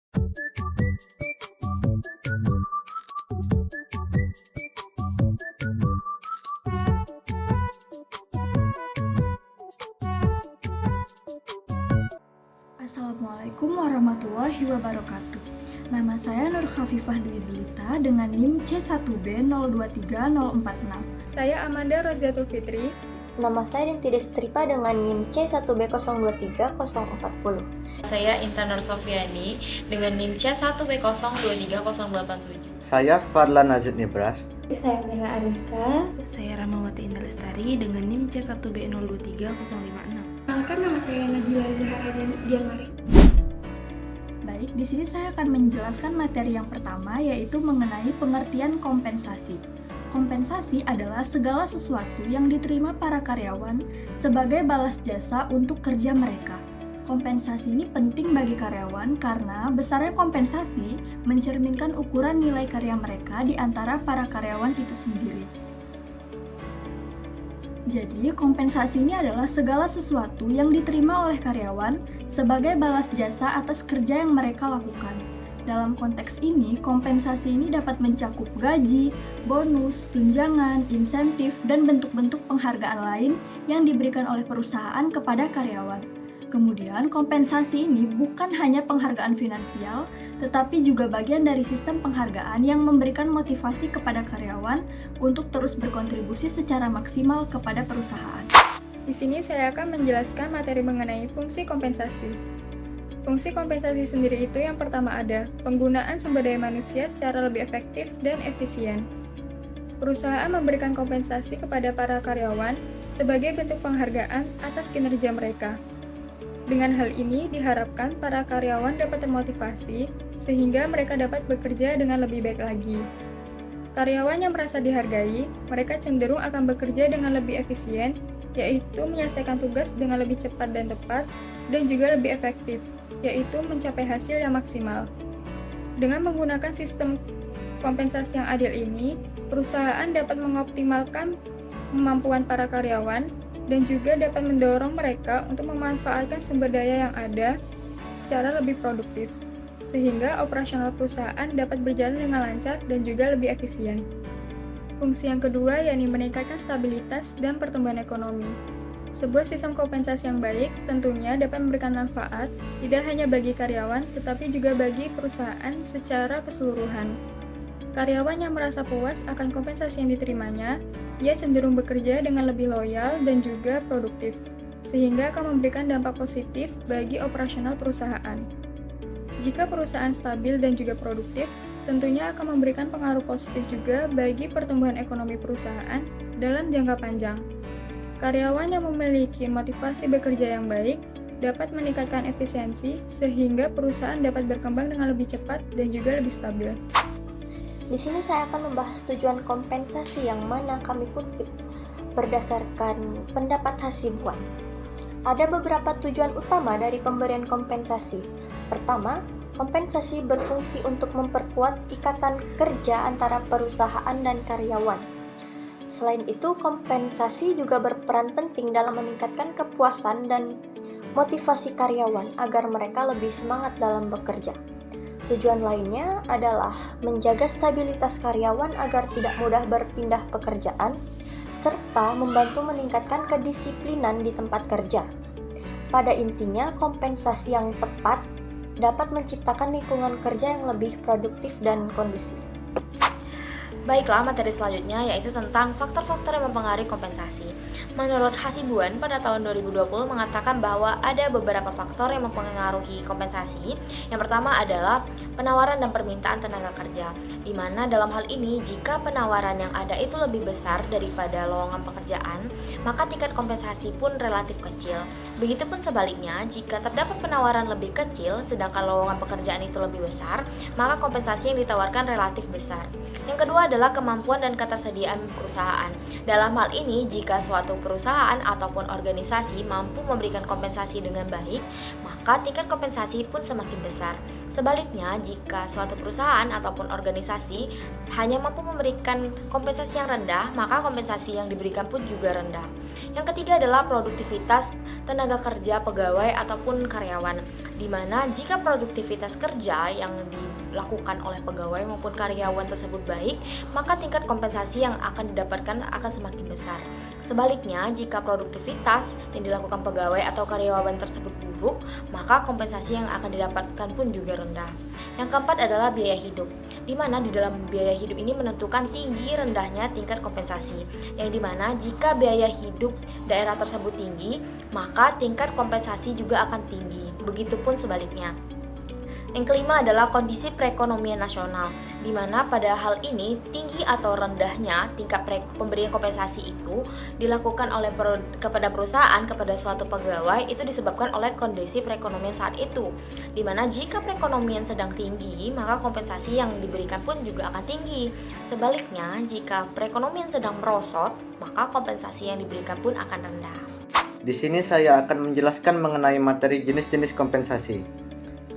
Assalamualaikum warahmatullahi wabarakatuh. Nama saya Nur Khafifah Dwi Zulita dengan NIM C1B023046. Saya Amanda Roziatul Fitri. Nama saya Dinti Destripa dengan NIM C1B023040. Saya Intan Nur Sofiani dengan NIM C1B023087. Saya Fadlan Nazid Nibras. Saya Mira Ariska. Saya Ramawati Indah Lestari dengan NIM C1B023056. Nama saya Nabila Zahara Dianmari. Baik, di sini saya akan menjelaskan materi yang pertama, yaitu mengenai pengertian kompensasi. Kompensasi adalah segala sesuatu yang diterima para karyawan sebagai balas jasa untuk kerja mereka. Kompensasi ini penting bagi karyawan karena besarnya kompensasi mencerminkan ukuran nilai karya mereka di antara para karyawan itu sendiri. Jadi, kompensasi ini adalah segala sesuatu yang diterima oleh karyawan sebagai balas jasa atas kerja yang mereka lakukan. Dalam konteks ini, kompensasi ini dapat mencakup gaji, bonus, tunjangan, insentif, dan bentuk-bentuk penghargaan lain yang diberikan oleh perusahaan kepada karyawan. Kemudian, kompensasi ini bukan hanya penghargaan finansial, tetapi juga bagian dari sistem penghargaan yang memberikan motivasi kepada karyawan untuk terus berkontribusi secara maksimal kepada perusahaan. Di sini saya akan menjelaskan materi mengenai fungsi kompensasi. Fungsi kompensasi sendiri itu yang pertama ada penggunaan sumber daya manusia secara lebih efektif dan efisien. Perusahaan memberikan kompensasi kepada para karyawan sebagai bentuk penghargaan atas kinerja mereka. Dengan hal ini diharapkan para karyawan dapat termotivasi sehingga mereka dapat bekerja dengan lebih baik lagi. Karyawan yang merasa dihargai, mereka cenderung akan bekerja dengan lebih efisien, yaitu menyelesaikan tugas dengan lebih cepat dan tepat, dan juga lebih efektif, yaitu mencapai hasil yang maksimal. Dengan menggunakan sistem kompensasi yang adil ini, perusahaan dapat mengoptimalkan kemampuan para karyawan dan juga dapat mendorong mereka untuk memanfaatkan sumber daya yang ada secara lebih produktif, sehingga operasional perusahaan dapat berjalan dengan lancar dan juga lebih efisien. Fungsi yang kedua yakni meningkatkan stabilitas dan pertumbuhan ekonomi. Sebuah sistem kompensasi yang baik tentunya dapat memberikan manfaat tidak hanya bagi karyawan, tetapi juga bagi perusahaan secara keseluruhan. Karyawan yang merasa puas akan kompensasi yang diterimanya, ia cenderung bekerja dengan lebih loyal dan juga produktif, sehingga akan memberikan dampak positif bagi operasional perusahaan. Jika perusahaan stabil dan juga produktif, tentunya akan memberikan pengaruh positif juga bagi pertumbuhan ekonomi perusahaan dalam jangka panjang. Karyawan yang memiliki motivasi bekerja yang baik dapat meningkatkan efisiensi sehingga perusahaan dapat berkembang dengan lebih cepat dan juga lebih stabil. Di sini saya akan membahas tujuan kompensasi yang mana kami kutip berdasarkan pendapat Hasibuan. Ada beberapa tujuan utama dari pemberian kompensasi. Pertama, kompensasi berfungsi untuk memperkuat ikatan kerja antara perusahaan dan karyawan. Selain itu, kompensasi juga berperan penting dalam meningkatkan kepuasan dan motivasi karyawan agar mereka lebih semangat dalam bekerja. Tujuan lainnya adalah menjaga stabilitas karyawan agar tidak mudah berpindah pekerjaan, serta membantu meningkatkan kedisiplinan di tempat kerja. Pada intinya, kompensasi yang tepat dapat menciptakan lingkungan kerja yang lebih produktif dan kondusif. Baiklah, materi selanjutnya yaitu tentang faktor-faktor yang mempengaruhi kompensasi. Menurut Hasibuan pada tahun 2020 mengatakan bahwa ada beberapa faktor yang mempengaruhi kompensasi. Yang pertama adalah penawaran dan permintaan tenaga kerja, di mana dalam hal ini jika penawaran yang ada itu lebih besar daripada lowongan pekerjaan, maka tingkat kompensasi pun relatif kecil. Begitupun sebaliknya, jika terdapat penawaran lebih kecil sedangkan lowongan pekerjaan itu lebih besar, maka kompensasi yang ditawarkan relatif besar. Yang kedua adalah kemampuan dan ketersediaan perusahaan. Dalam hal ini, jika suatu perusahaan ataupun organisasi mampu memberikan kompensasi dengan baik, maka tingkat kompensasi pun semakin besar. Sebaliknya, jika suatu perusahaan ataupun organisasi hanya mampu memberikan kompensasi yang rendah, maka kompensasi yang diberikan pun juga rendah. Yang ketiga adalah produktivitas tenaga kerja pegawai ataupun karyawan, di mana jika produktivitas kerja yang dilakukan oleh pegawai maupun karyawan tersebut baik, maka tingkat kompensasi yang akan didapatkan akan semakin besar. Sebaliknya, jika produktivitas yang dilakukan pegawai atau karyawan tersebut buruk, maka kompensasi yang akan didapatkan pun juga rendah. Yang keempat adalah biaya hidup, di mana di dalam biaya hidup ini menentukan tinggi rendahnya tingkat kompensasi, yang dimana jika biaya hidup daerah tersebut tinggi, maka tingkat kompensasi juga akan tinggi. Begitupun sebaliknya. Yang kelima adalah kondisi perekonomian nasional, di mana pada hal ini tinggi atau rendahnya tingkat pemberian kompensasi itu dilakukan oleh kepada perusahaan kepada suatu pegawai itu disebabkan oleh kondisi perekonomian saat itu, di mana jika perekonomian sedang tinggi maka kompensasi yang diberikan pun juga akan tinggi. Sebaliknya, jika perekonomian sedang merosot maka kompensasi yang diberikan pun akan rendah. Di sini saya akan menjelaskan mengenai materi jenis-jenis kompensasi.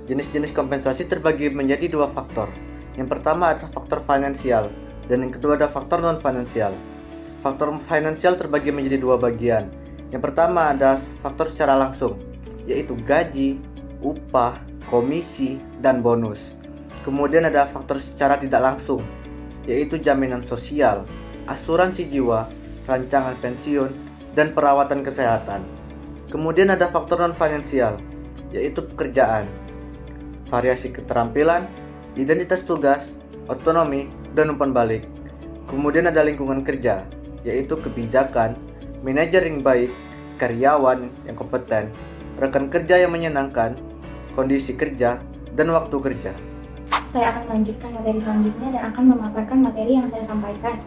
Jenis-jenis kompensasi terbagi menjadi dua faktor. Yang pertama adalah faktor finansial, dan yang kedua adalah faktor non-finansial. Faktor finansial terbagi menjadi dua bagian. Yang pertama ada faktor secara langsung, yaitu gaji, upah, komisi, dan bonus. Kemudian ada faktor secara tidak langsung, yaitu jaminan sosial, asuransi jiwa, rancangan pensiun, dan perawatan kesehatan. Kemudian ada faktor non-finansial, yaitu pekerjaan, variasi keterampilan, identitas tugas, otonomi, dan umpan balik. Kemudian ada lingkungan kerja, yaitu kebijakan, manajer yang baik, karyawan yang kompeten, rekan kerja yang menyenangkan, kondisi kerja, dan waktu kerja. Saya akan melanjutkan materi selanjutnya dan akan memaparkan materi yang saya sampaikan,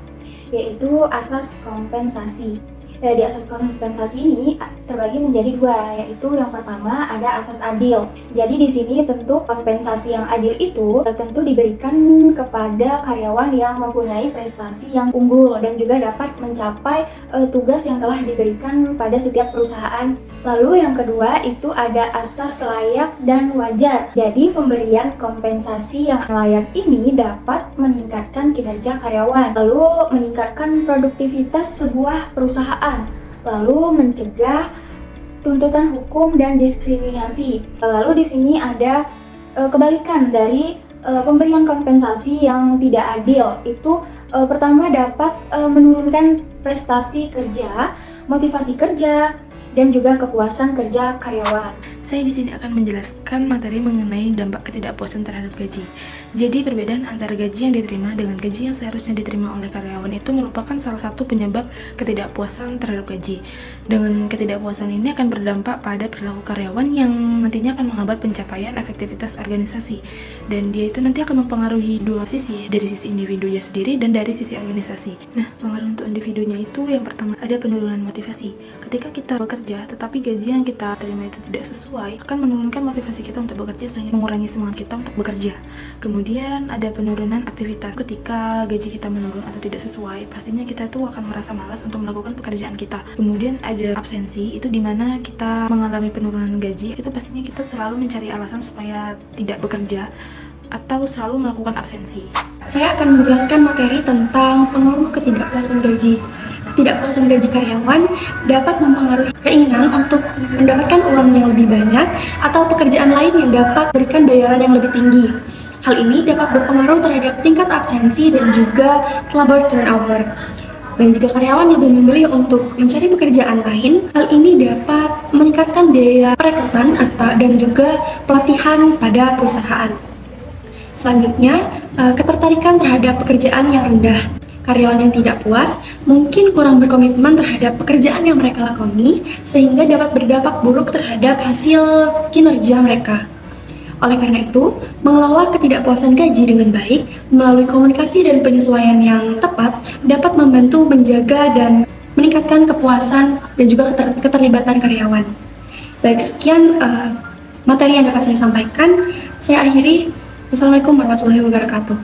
yaitu asas kompensasi. Di asas kompensasi ini terbagi menjadi dua, yaitu yang pertama ada asas adil. Jadi di sini tentu kompensasi yang adil itu tentu diberikan kepada karyawan yang mempunyai prestasi yang unggul dan juga dapat mencapai tugas yang telah diberikan pada setiap perusahaan. Lalu yang kedua itu ada asas layak dan wajar. Jadi pemberian kompensasi yang layak ini dapat meningkatkan kinerja karyawan, lalu meningkatkan produktivitas sebuah perusahaan, lalu mencegah tuntutan hukum dan diskriminasi. Lalu di sini ada kebalikan dari pemberian kompensasi yang tidak adil. Itu pertama dapat menurunkan prestasi kerja, motivasi kerja, dan juga kepuasan kerja karyawan. Saya di sini akan menjelaskan materi mengenai dampak ketidakpuasan terhadap gaji. Jadi perbedaan antara gaji yang diterima dengan gaji yang seharusnya diterima oleh karyawan itu merupakan salah satu penyebab ketidakpuasan terhadap gaji. Dengan ketidakpuasan ini akan berdampak pada perilaku karyawan yang nantinya akan menghambat pencapaian efektivitas organisasi. Dan dia itu nanti akan mempengaruhi dua sisi, dari sisi individunya sendiri dan dari sisi organisasi. Nah, pengaruh untuk individunya itu yang pertama ada penurunan motivasi. Ketika kita bekerja tetapi gaji yang kita terima itu tidak sesuai, akan menurunkan motivasi kita untuk bekerja sehingga mengurangi semangat kita untuk bekerja. Kemudian ada penurunan aktivitas. Ketika gaji kita menurun atau tidak sesuai, pastinya kita tuh akan merasa malas untuk melakukan pekerjaan kita. Kemudian ada absensi, itu dimana kita mengalami penurunan gaji, itu pastinya kita selalu mencari alasan supaya tidak bekerja atau selalu melakukan absensi. Saya akan menjelaskan materi tentang pengaruh ketidakpuasan gaji. Ketidakpuasan gaji karyawan dapat mempengaruhi keinginan untuk mendapatkan uang yang lebih banyak atau pekerjaan lain yang dapat berikan bayaran yang lebih tinggi. Hal ini dapat berpengaruh terhadap tingkat absensi dan juga labor turnover. Dan jika karyawan lebih memilih untuk mencari pekerjaan lain, hal ini dapat meningkatkan biaya perekrutan dan juga pelatihan pada perusahaan. Selanjutnya, ketertarikan terhadap pekerjaan yang rendah. Karyawan yang tidak puas mungkin kurang berkomitmen terhadap pekerjaan yang mereka lakoni, sehingga dapat berdampak buruk terhadap hasil kinerja mereka. Oleh karena itu, mengelola ketidakpuasan gaji dengan baik melalui komunikasi dan penyesuaian yang tepat dapat membantu menjaga dan meningkatkan kepuasan dan juga keterlibatan karyawan. Baik, sekian materi yang dapat saya sampaikan. Saya akhiri. Wassalamualaikum warahmatullahi wabarakatuh.